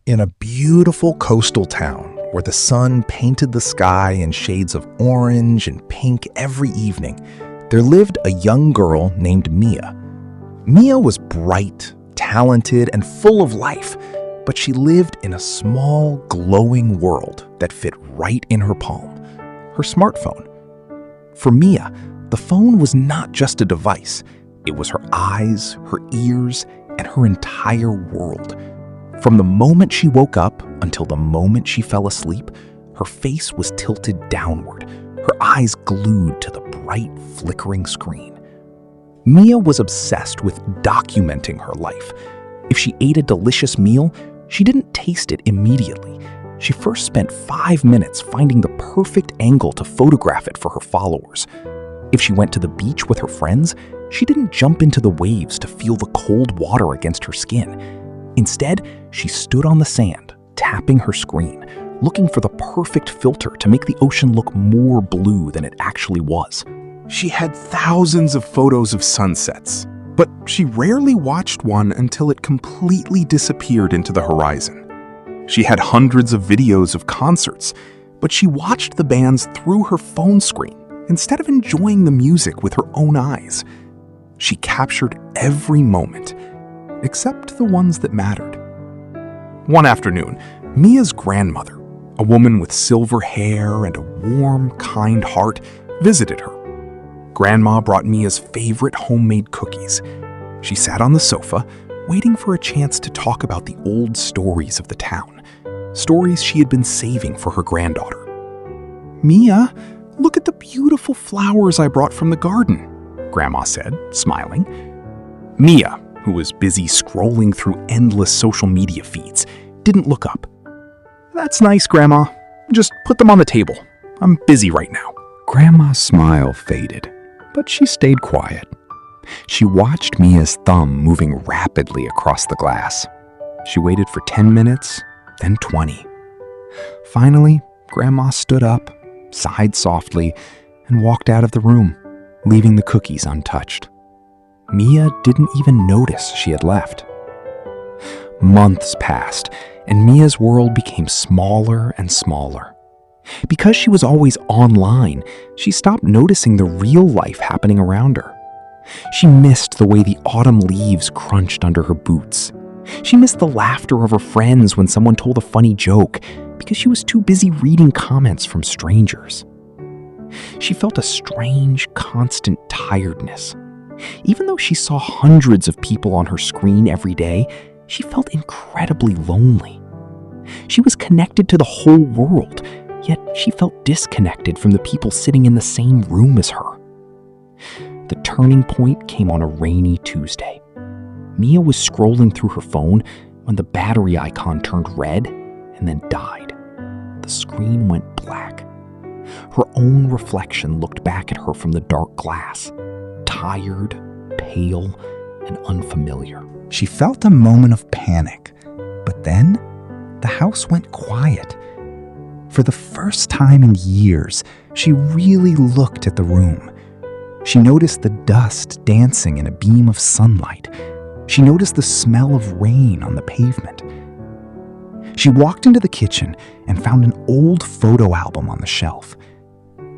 In a beautiful coastal town where the sun painted the sky in shades of orange and pink every evening, there lived a young girl named Mia. Mia was bright, talented, and full of life, but she lived in a small, glowing world that fit right in her palm, her smartphone. For Mia, the phone was not just a device. It was her eyes, her ears, and her entire world. From the moment she woke up until the moment she fell asleep, her face was tilted downward, her eyes glued to the bright, flickering screen. Mia was obsessed with documenting her life. If she ate a delicious meal, she didn't taste it immediately. She first spent 5 minutes finding the perfect angle to photograph it for her followers. If she went to the beach with her friends, she didn't jump into the waves to feel the cold water against her skin. Instead, she stood on the sand, tapping her screen, looking for the perfect filter to make the ocean look more blue than it actually was. She had thousands of photos of sunsets, but she rarely watched one until it completely disappeared into the horizon. She had hundreds of videos of concerts, but she watched the bands through her phone screen instead of enjoying the music with her own eyes. She captured every moment, except the ones that mattered. One afternoon, Mia's grandmother, a woman with silver hair and a warm, kind heart, visited her. Grandma brought Mia's favorite homemade cookies. She sat on the sofa, waiting for a chance to talk about the old stories of the town, stories she had been saving for her granddaughter. "Mia, look at the beautiful flowers I brought from the garden," Grandma said, smiling. Mia, who was busy scrolling through endless social media feeds, didn't look up. "That's nice, Grandma. Just put them on the table. I'm busy right now." Grandma's smile faded, but she stayed quiet. She watched Mia's thumb moving rapidly across the glass. She waited for 10 minutes, then 20. Finally, Grandma stood up, sighed softly, and walked out of the room, leaving the cookies untouched. Mia didn't even notice she had left. Months passed, and Mia's world became smaller and smaller. Because she was always online, she stopped noticing the real life happening around her. She missed the way the autumn leaves crunched under her boots. She missed the laughter of her friends when someone told a funny joke because she was too busy reading comments from strangers. She felt a strange, constant tiredness. Even though she saw hundreds of people on her screen every day, she felt incredibly lonely. She was connected to the whole world, yet she felt disconnected from the people sitting in the same room as her. The turning point came on a rainy Tuesday. Mia was scrolling through her phone when the battery icon turned red and then died. The screen went black. Her own reflection looked back at her from the dark glass, tired, pale, and unfamiliar. She felt a moment of panic, but then the house went quiet. For the first time in years, she really looked at the room. She noticed the dust dancing in a beam of sunlight. She noticed the smell of rain on the pavement. She walked into the kitchen and found an old photo album on the shelf.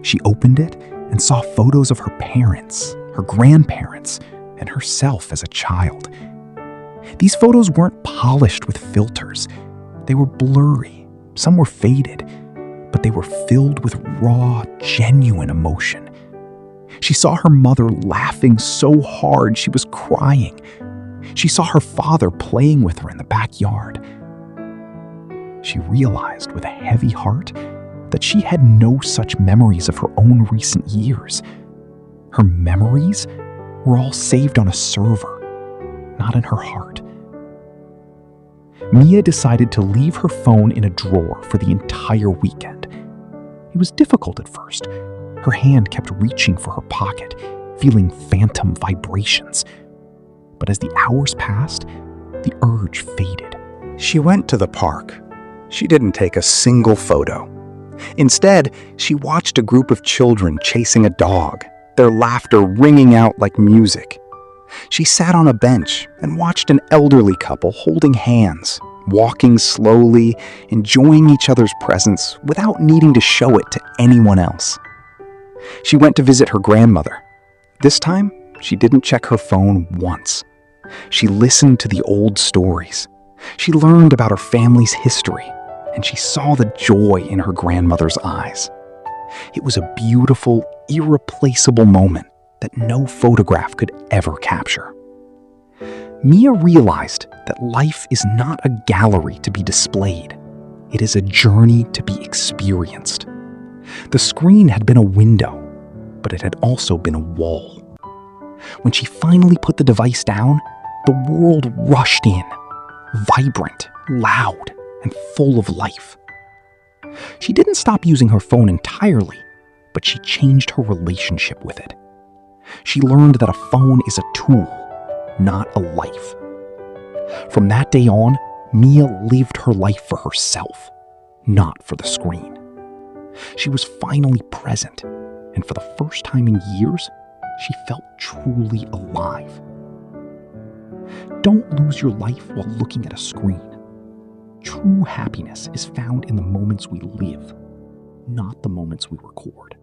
She opened it and saw photos of her parents, her grandparents, and herself as a child. These photos weren't polished with filters. They were blurry, some were faded, but they were filled with raw, genuine emotion. She saw her mother laughing so hard she was crying. She saw her father playing with her in the backyard. She realized with a heavy heart that she had no such memories of her own recent years. Her memories were all saved on a server, not in her heart. Mia decided to leave her phone in a drawer for the entire weekend. It was difficult at first. Her hand kept reaching for her pocket, feeling phantom vibrations. But as the hours passed, the urge faded. She went to the park. She didn't take a single photo. Instead, she watched a group of children chasing a dog, their laughter ringing out like music. She sat on a bench and watched an elderly couple holding hands, walking slowly, enjoying each other's presence without needing to show it to anyone else. She went to visit her grandmother. This time, she didn't check her phone once. She listened to the old stories. She learned about her family's history, and she saw the joy in her grandmother's eyes. It was a beautiful, irreplaceable moment that no photograph could ever capture. Mia realized that life is not a gallery to be displayed. It is a journey to be experienced. The screen had been a window, but it had also been a wall. When she finally put the device down, the world rushed in, vibrant, loud, and full of life. She didn't stop using her phone entirely, but she changed her relationship with it. She learned that a phone is a tool, not a life. From that day on, Mia lived her life for herself, not for the screen. She was finally present, and for the first time in years, she felt truly alive. Don't lose your life while looking at a screen. True happiness is found in the moments we live, not the moments we record.